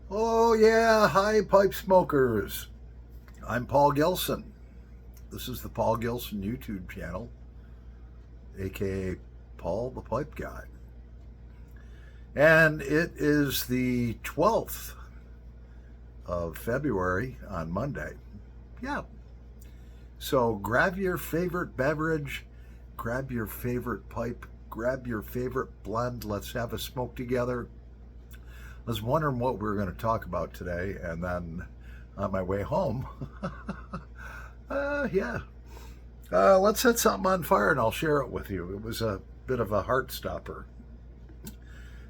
Oh, yeah. Hi, pipe smokers. I'm Paul Gilson. This is the Paul Gilson YouTube channel, aka Paul the Pipe Guy. And it is the 12th of February on Monday. Yeah. So grab your favorite beverage, grab your favorite pipe, grab your favorite blend. Let's have a smoke together. I was wondering what we were going to talk about today, and then on my way home, yeah, let's set something on fire and I'll share it with you. It was a bit of a heart stopper.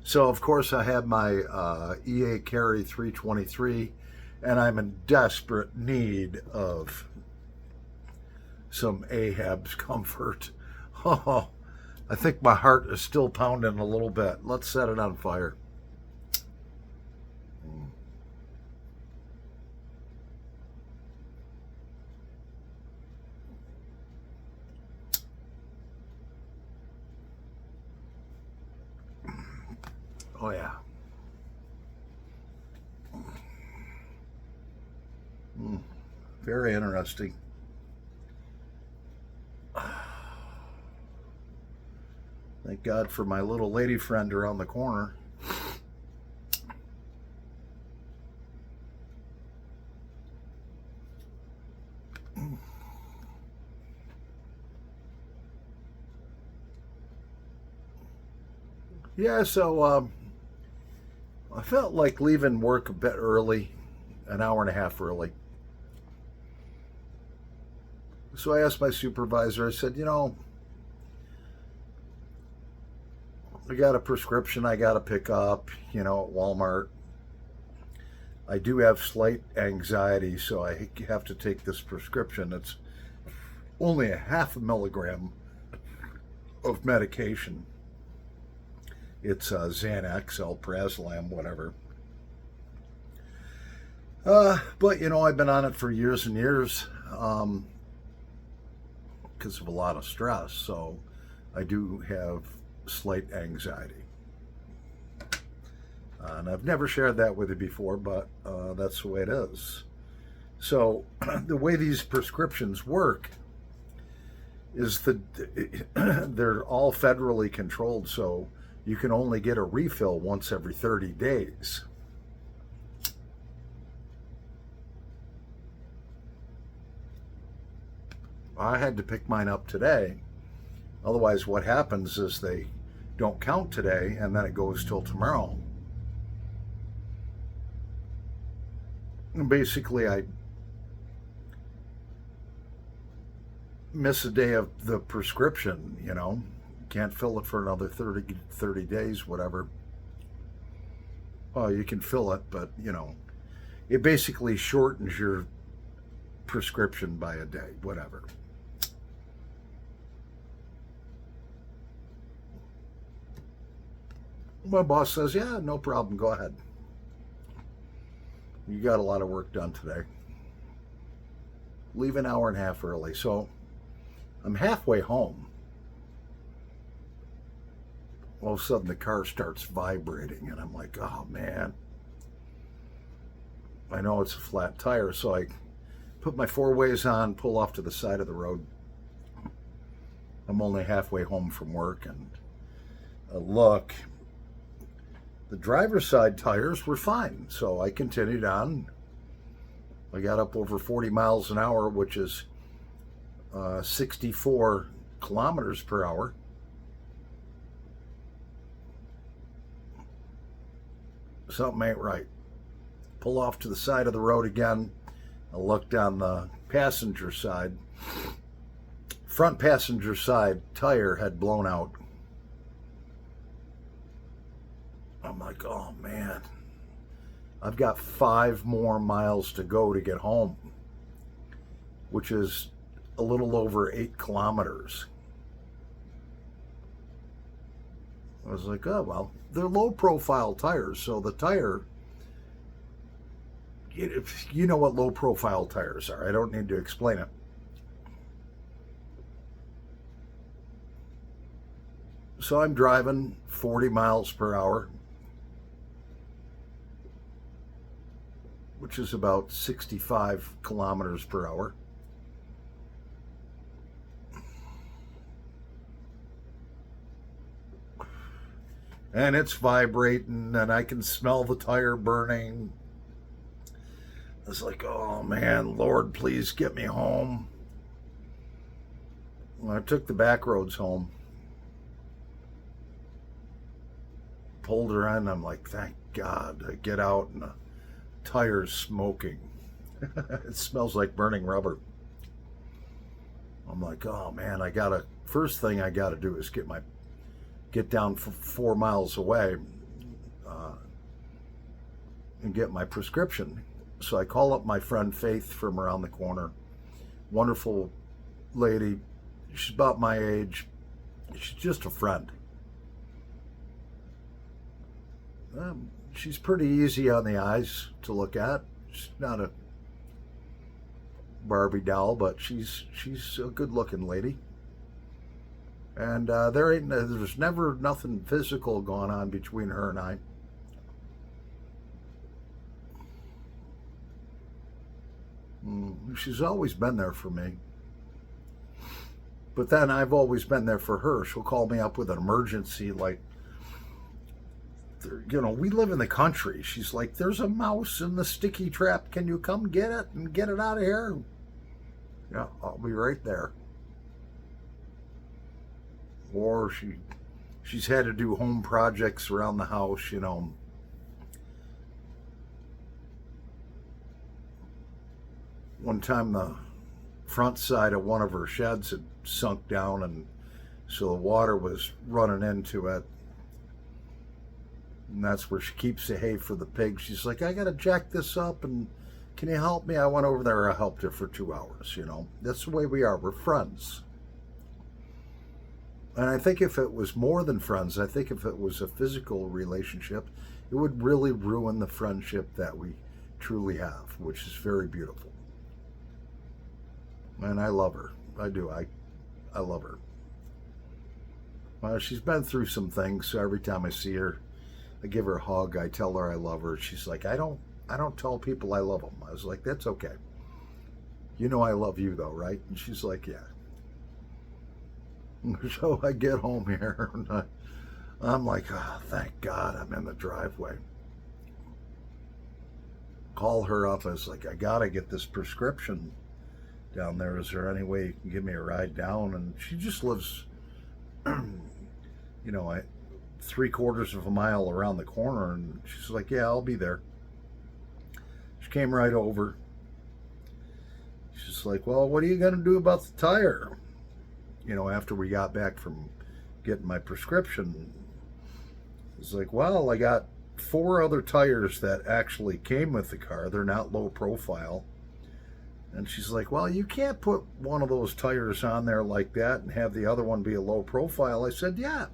So, of course, I have my EA Carry 323, and I'm in desperate need of some Ahab's comfort. Oh, I think my heart is still pounding a little bit. Let's set it on fire. Oh, yeah. Mm, very interesting. Thank God for my little lady friend around the corner. Yeah, so I felt like leaving work a bit early, an hour and a half early. So I asked my supervisor, I said, I got a prescription I got to pick up, at Walmart. I do have slight anxiety, so I have to take this prescription. It's only a half a milligram of medication. It's Xanax, Alprazolam, whatever. But I've been on it for years and years because of a lot of stress. So I do have slight anxiety. And I've never shared that with you before, but that's the way it is. So the way these prescriptions work is that they're all federally controlled, so you can only get a refill once every 30 days. I had to pick mine up today. Otherwise, what happens is they don't count today and then it goes till tomorrow. And basically, I miss a day of the prescription, Can't fill it for another 30 days, whatever. Well, you can fill it, but, it basically shortens your prescription by a day, whatever. My boss says, yeah, no problem, go ahead. You got a lot of work done today. Leave an hour and a half early. So I'm halfway home. All of a sudden, the car starts vibrating, and I'm like, oh man. I know it's a flat tire, so I put my four ways on, pull off to the side of the road. I'm only halfway home from work, and look, the driver's side tires were fine, so I continued on. I got up over 40 miles an hour, which is 64 kilometers per hour. Something ain't right. Pull off to the side of the road again. I looked on the passenger side. Front passenger side tire had blown out. I'm like, oh man, I've got 5 more miles to go to get home, which is a little over 8 kilometers. I was like, oh, well, they're low profile tires. So the tire, you know what low profile tires are. I don't need to explain it. So I'm driving 40 miles per hour. which is about 65 kilometers per hour. And it's vibrating, and I can smell the tire burning. It's like, oh man, Lord, please get me home. When I took the back roads home, pulled her in, I'm like, thank God. I get out and the tire's smoking. It smells like burning rubber. I'm like, oh man, first thing I gotta do is get down 4 miles away and get my prescription. So I call up my friend Faith from around the corner. Wonderful lady. She's about my age. She's just a friend. She's pretty easy on the eyes to look at. She's not a Barbie doll, but she's a good-looking lady. And there's never nothing physical going on between her and I. She's always been there for me. But then I've always been there for her. She'll call me up with an emergency, like, we live in the country. She's like, there's a mouse in the sticky trap. Can you come get it and get it out of here? Yeah, I'll be right there. Or she's had to do home projects around the house, One time the front side of one of her sheds had sunk down, and so the water was running into it. And that's where she keeps the hay for the pigs. She's like, I gotta jack this up, and can you help me? I went over there, I helped her for 2 hours, That's the way we are. We're friends. And I think if it was more than friends, I think if it was a physical relationship, it would really ruin the friendship that we truly have, which is very beautiful. And I love her. I do. I love her. Well, she's been through some things, so every time I see her, I give her a hug. I tell her I love her. She's like, I don't tell people I love them. I was like, that's okay. You know I love you though, right? And she's like, yeah. So I get home here, and I'm like, oh, thank God I'm in the driveway. Call her up. I was like, I gotta get this prescription down there. Is there any way you can give me a ride down? And she just lives, 3/4 of a mile around the corner, and she's like, yeah, I'll be there. She came right over. She's like, well, what are you gonna do about the tire? After we got back from getting my prescription. It's like, well, I got 4 other tires that actually came with the car. They're not low profile. And she's like, well, you can't put one of those tires on there like that and have the other one be a low profile. I said, yeah.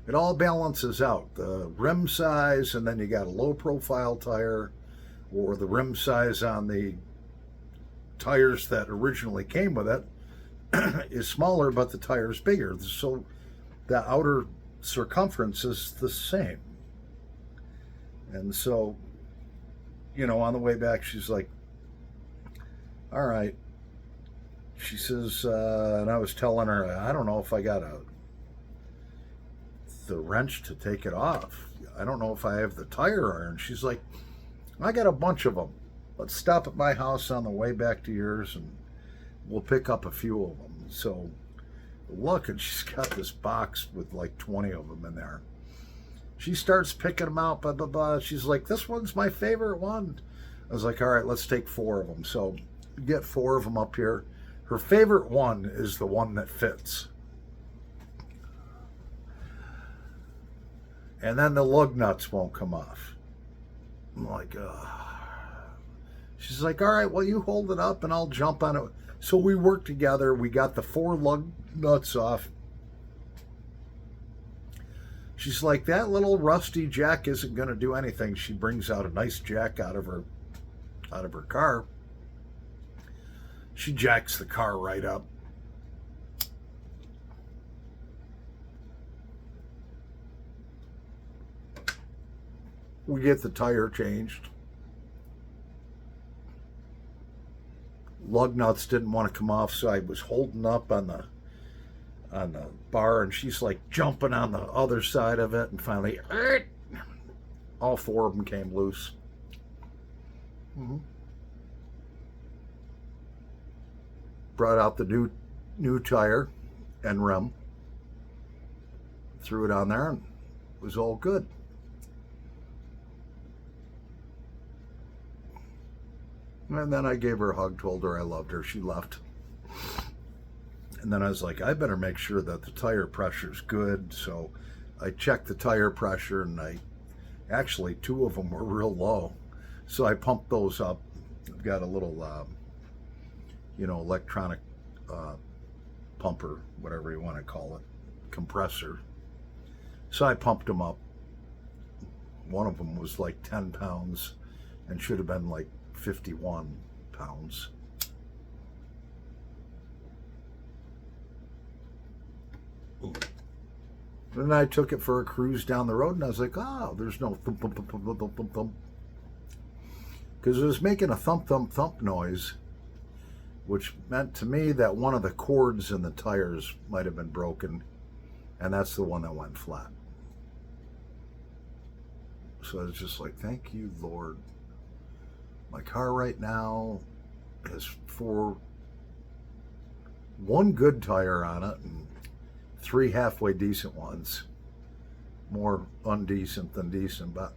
It all balances out. The rim size, and then you got a low profile tire, or the rim size on the tires that originally came with it is smaller, but the tire is bigger. So the outer circumference is the same. And so, on the way back, she's like, all right. She says, and I was telling her, I don't know if I got the wrench to take it off. I don't know if I have the tire iron. She's like, I got a bunch of them. Let's stop at my house on the way back to yours, and we'll pick up a few of them. So look, and she's got this box with like 20 of them in there. She starts picking them out, blah, blah, blah. She's like, this one's my favorite one. I was like, all right, let's take 4 of them. So get 4 of them up here. Her favorite one is the one that fits. And then the lug nuts won't come off. I'm like, She's like, all right, well, you hold it up and I'll jump on it. So we worked together. We got the 4 lug nuts off. She's like, that little rusty jack isn't going to do anything. She brings out a nice jack out of her car. She jacks the car right up. We get the tire changed. lug nuts didn't want to come off, so I was holding up on the bar, and she's like jumping on the other side of it, and finally, all four of them came loose. Brought out the new tire and rim, threw it on there, and it was all good. And then I gave her a hug, told her I loved her. She left. And then I was like, I better make sure that the tire pressure's good. So I checked the tire pressure, and actually 2 of them were real low. So I pumped those up. I've got a little, electronic pumper, whatever you want to call it, compressor. So I pumped them up. One of them was like 10 pounds and should have been like 51 pounds. Then I took it for a cruise down the road, and I was like, oh, there's no thump, thump, thump, thump, thump, thump, thump. Because it was making a thump, thump, thump noise, which meant to me that one of the cords in the tires might have been broken, and that's the one that went flat. So I was just like, thank you, Lord. My car right now has one good tire on it and 3 halfway decent ones. More undecent than decent, but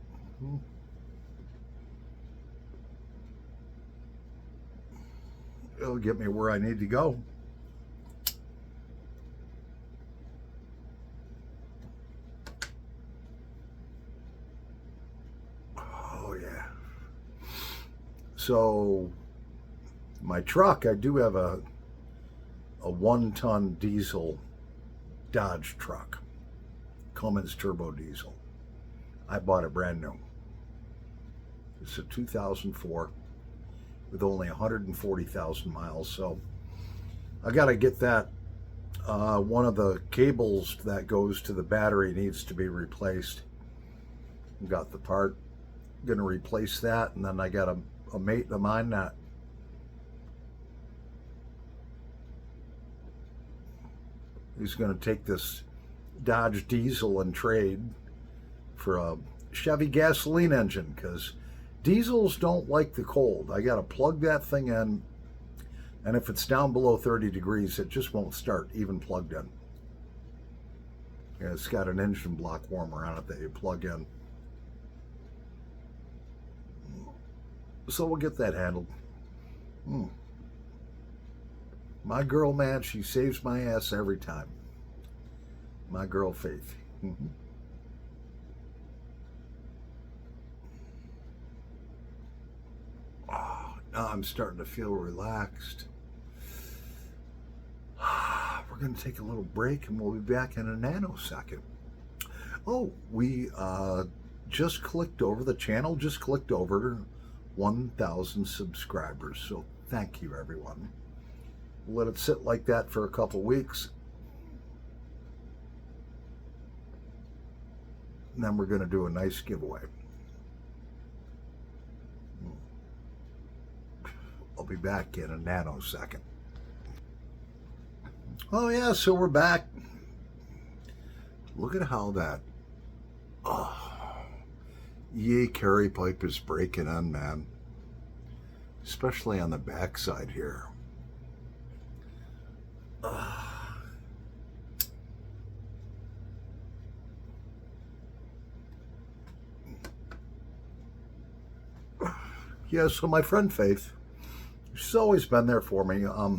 it'll get me where I need to go. Oh yeah. So my truck, I do have a 1-ton diesel Dodge truck, Cummins turbo diesel. I bought it brand new. It's a 2004 with only 140,000 miles. So I got to get that. One of the cables that goes to the battery needs to be replaced. Got the part. Going to replace that, and then I got a mate of mine that he's going to take this Dodge diesel and trade for a Chevy gasoline engine, because diesels don't like the cold. I got to plug that thing in, and if it's down below 30 degrees, it just won't start, even plugged in. Yeah, it's got an engine block warmer on it that you plug in. So we'll get that handled. My girl, man, she saves my ass every time. My girl, Faith. Oh, now I'm starting to feel relaxed. We're going to take a little break, and we'll be back in a nanosecond. Oh, we just clicked over, the channel just clicked over 1,000 subscribers. So thank you, everyone. Let it sit like that for a couple weeks. And then we're going to do a nice giveaway. I'll be back in a nanosecond. Oh yeah, so we're back. Look at how that EA carry pipe is breaking in, man. Especially on the backside here. Yeah, so my friend Faith, she's always been there for me. A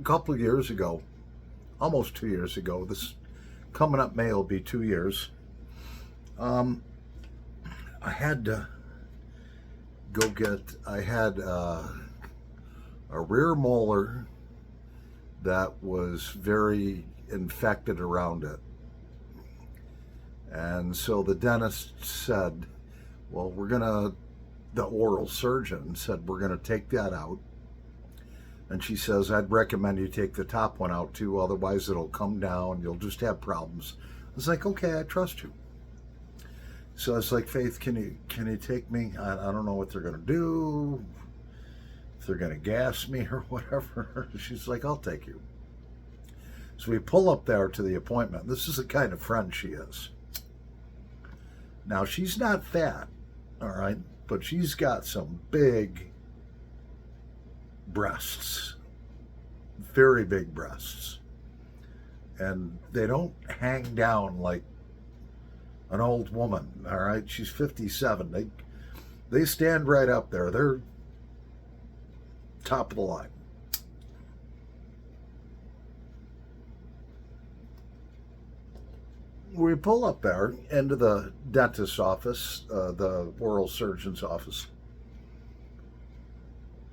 couple of years ago, almost 2 years ago, this coming up May will be 2 years, I had to go get, I had a rear molar that was very infected around it. And so the dentist said, well, the oral surgeon said, we're going to take that out. And she says, I'd recommend you take the top one out too, otherwise it'll come down, you'll just have problems. I was like, okay, I trust you. So it's like, Faith, can you take me? I don't know what they're gonna do, if they're gonna gas me or whatever. She's like, I'll take you. So we pull up there to the appointment. This is the kind of friend she is. Now she's not fat, all right, but she's got some big breasts, very big breasts, and they don't hang down like an old woman. All right, she's 57. They stand right up there. They're top of the line. We pull up there into the dentist's office, the oral surgeon's office.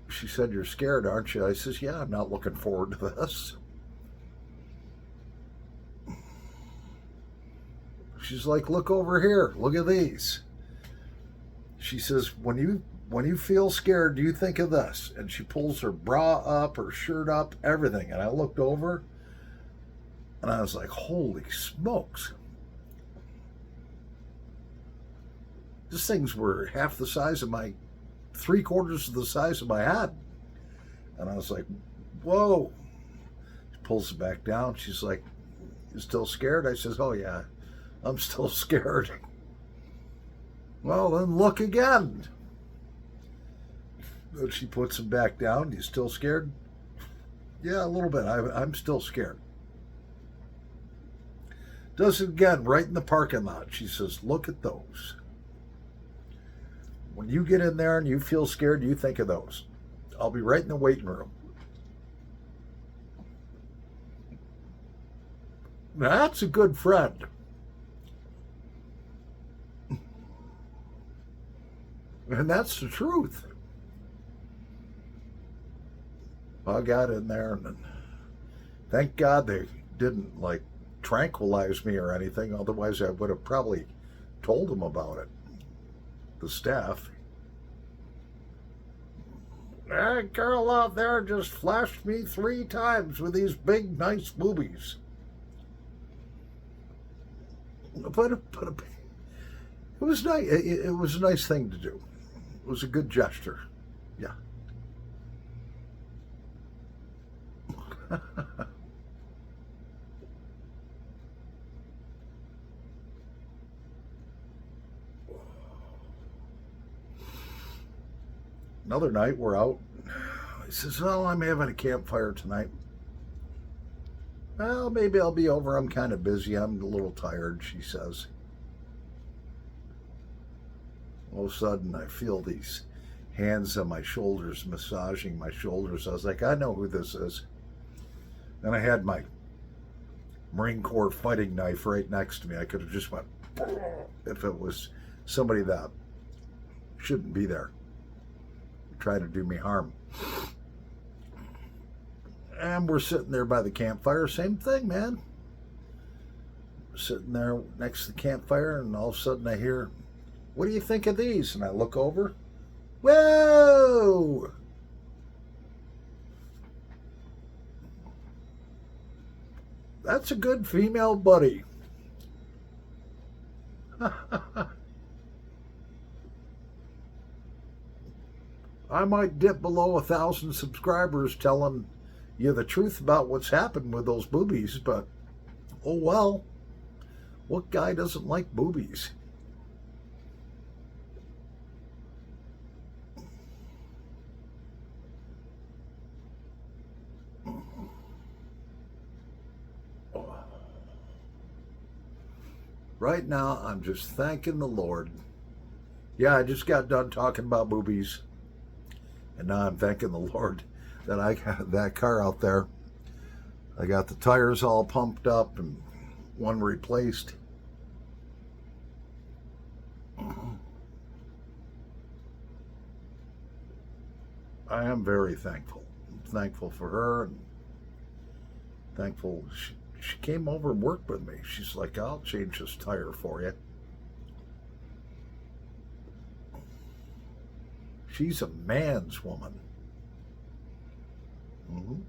She said, "You're scared, aren't you?" I says, "Yeah, I'm not looking forward to this." She's like, "Look over here. Look at these." She says, when you feel scared, do you think of this?" And she pulls her bra up, her shirt up, everything. And I looked over and I was like, holy smokes. These things were half the size of my, 3/4 of the size of my head. And I was like, whoa. She pulls it back down. She's like, "You still scared?" I says, "Oh yeah, I'm still scared." "Well, then look again." She puts them back down. "You still scared?" "Yeah, a little bit. I'm still scared." Does it again right in the parking lot. She says, "Look at those. When you get in there and you feel scared, you think of those. I'll be right in the waiting room." That's a good friend. And that's the truth. I got in there, and thank God they didn't like tranquilize me or anything. Otherwise, I would have probably told them about it. The staff. "That girl out there just flashed me 3 times with these big, nice boobies." But it was nice. It was a nice thing to do. It was a good gesture. Yeah. Another night we're out. He says, "Well, I'm having a campfire tonight." "Well, maybe I'll be over. I'm kind of busy. I'm a little tired," she says. All of a sudden, I feel these hands on my shoulders, massaging my shoulders. I was like, I know who this is. And I had my Marine Corps fighting knife right next to me. I could have just went if it was somebody that shouldn't be there, try to do me harm. And we're sitting there by the campfire. Same thing, man. Sitting there next to the campfire, and all of a sudden I hear, "What do you think of these?" And I look over. Whoa! That's a good female buddy. I might dip below 1,000 subscribers telling you the truth about what's happened with those boobies, but oh well. What guy doesn't like boobies? Right now, I'm just thanking the Lord. Yeah, I just got done talking about boobies, and now I'm thanking the Lord that I got that car out there. I got the tires all pumped up and one replaced. I am very thankful. I'm thankful for her, and thankful she came over and worked with me. She's like, "I'll change this tire for you." She's a man's woman. Mm-hmm.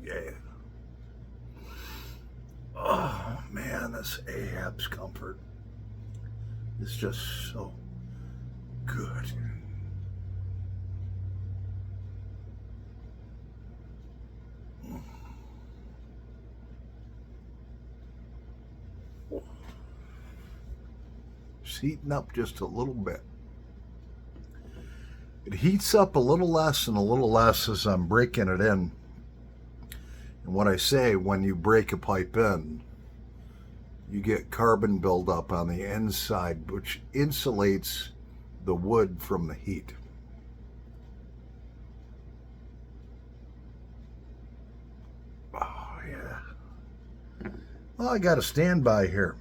Yeah. this Ahab's Comfort is just so good. It's heating up just a little bit. It heats up a little less and a little less as I'm breaking it in. And what I say, when you break a pipe in, you get carbon buildup on the inside, which insulates the wood from the heat. Oh, yeah. Well, I got a standby here.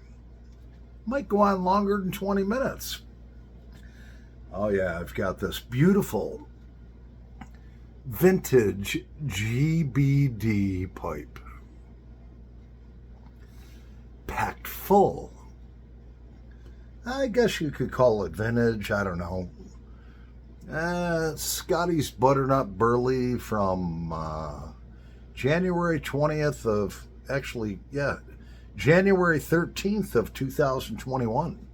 Might go on longer than 20 minutes. Oh, yeah, I've got this beautiful vintage GBD pipe. Packed full. I guess you could call it vintage, I don't know. Scotty's Butternut Burley from January 20th of, actually, yeah, January 13th of 2021.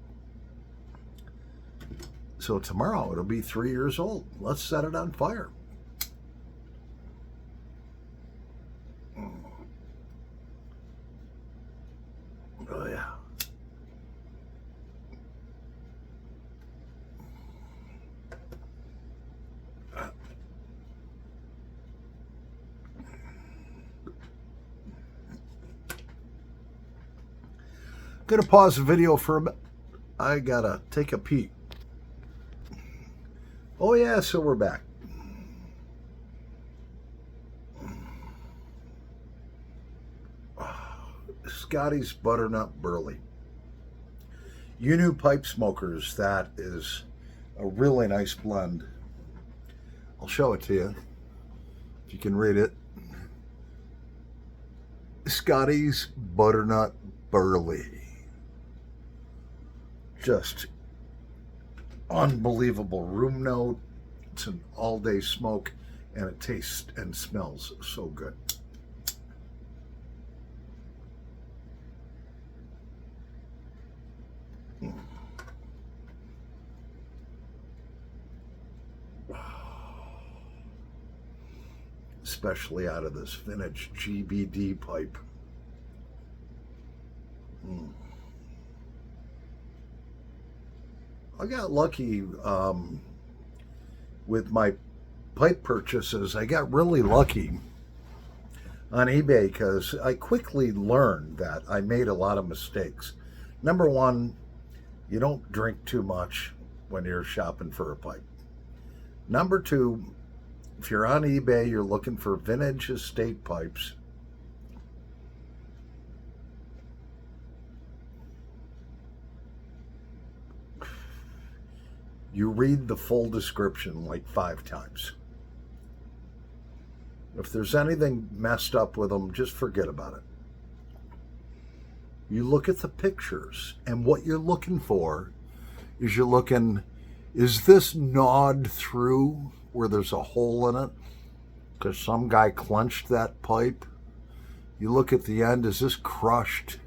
So tomorrow it'll be 3 years old. Let's set it on fire. Oh, yeah. Gonna pause the video for a bit. I gotta take a peek. Oh yeah, so we're back. Scotty's Butternut Burley. You new pipe smokers, that is a really nice blend. I'll show it to you if you can read it. Scotty's Butternut Burley. Just unbelievable room note. It's an all-day smoke, and it tastes and smells so good. Especially out of this vintage GBD pipe. I got lucky with my pipe purchases. I got really lucky on eBay because I quickly learned that I made a lot of mistakes. Number one, you don't drink too much when you're shopping for a pipe. Number two, if you're on eBay, you're looking for vintage estate pipes. You read the full description like 5 times. If there's anything messed up with them, just forget about it. You look at the pictures, and what you're looking for is is this gnawed through where there's a hole in it? Because some guy clenched that pipe. You look at the end, is this crushed?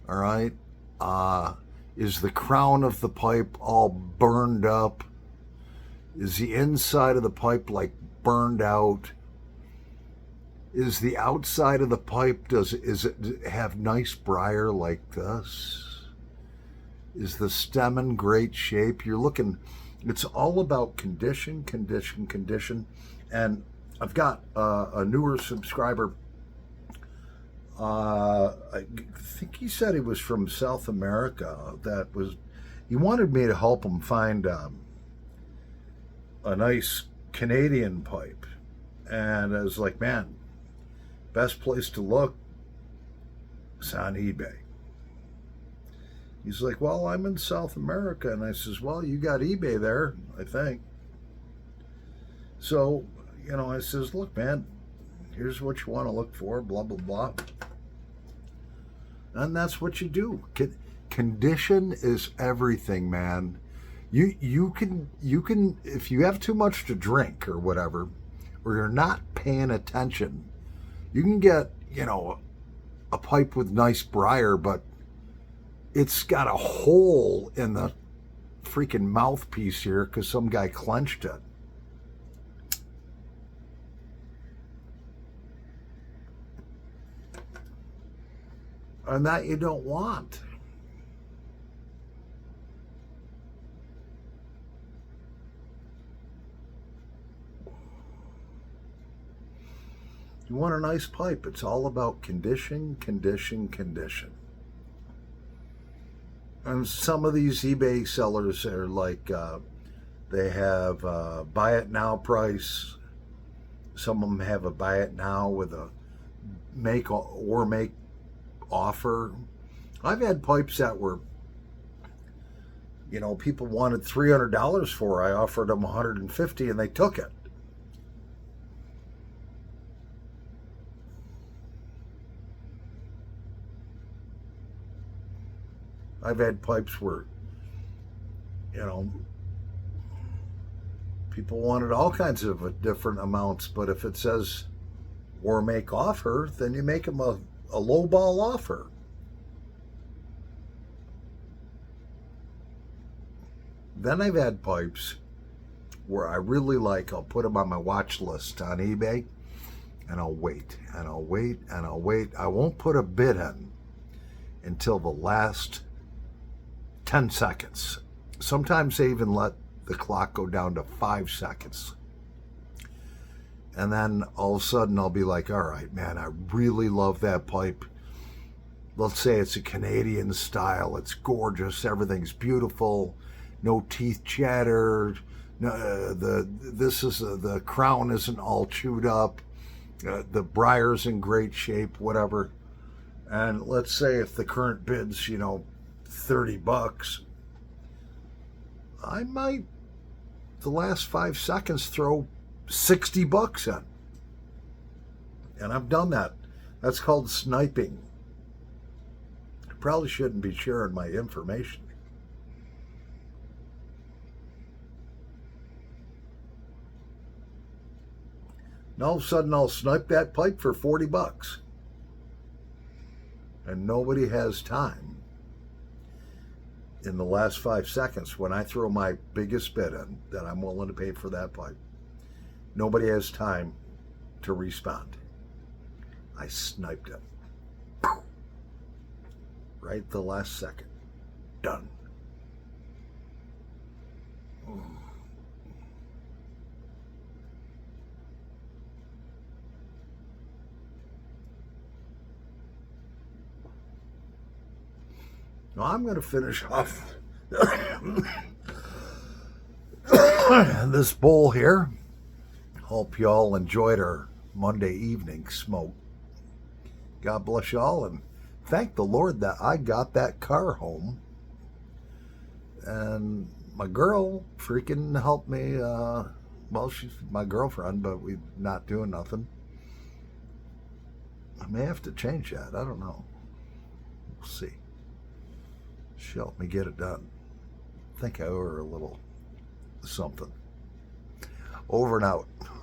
All right. Is the crown of the pipe all burned up? Is the inside of the pipe like burned out? Is the outside of the pipe, is it have nice briar like this? Is the stem in great shape? You're looking, it's all about condition. And I've got a newer subscriber. I think he said he was from South America. He wanted me to help him find a nice Canadian pipe. And I was like, man, best place to look is on eBay. He's like, well, I'm in South America. And I says, well, you got eBay there, I think. So, I says, look, man, here's what you want to look for, blah, blah, blah. And that's what you do. Condition is everything, man. You can, if you have too much to drink or whatever, or you're not paying attention, you can get, a pipe with nice briar, but It's got a hole in the freaking mouthpiece here because some guy clenched it. And that you don't want. You want a nice pipe. It's all about condition, condition, condition. And some of these eBay sellers are like, they have buy it now price. Some of them have a buy it now with a make offer. I've had pipes that were, people wanted $300 for. I offered them $150 and they took it. I've had pipes where, people wanted all kinds of different amounts, but if it says or make offer, then you make them a low ball offer. Then I've had pipes where I really like, I'll put them on my watch list on eBay, and I'll wait, and I'll wait, and I'll wait. I won't put a bid in until the last 10 seconds. Sometimes they even let the clock go down to 5 seconds. And then all of a sudden I'll be like, all right, man, I really love that pipe. Let's say it's a Canadian style. It's gorgeous. Everything's beautiful. No teeth chatter. The crown isn't all chewed up. The brier's in great shape, whatever. And let's say if the current bid's, $30, I might, the last 5 seconds, throw $60 in. And I've done that. That's called sniping. I probably shouldn't be sharing my information. And all of a sudden I'll snipe that pipe for $40. And nobody has time. In the last 5 seconds, when I throw my biggest bid in that I'm willing to pay for that pipe, nobody has time to respond. I sniped it. Right the last second. Done. Now I'm going to finish off this bowl here. Hope y'all enjoyed our Monday evening smoke. God bless y'all, and thank the Lord that I got that car home. And my girl freaking helped me. Well, she's my girlfriend, but we're not doing nothing. I may have to change that. I don't know. We'll see. She helped me get it done. I think I owe her a little something. Over and out.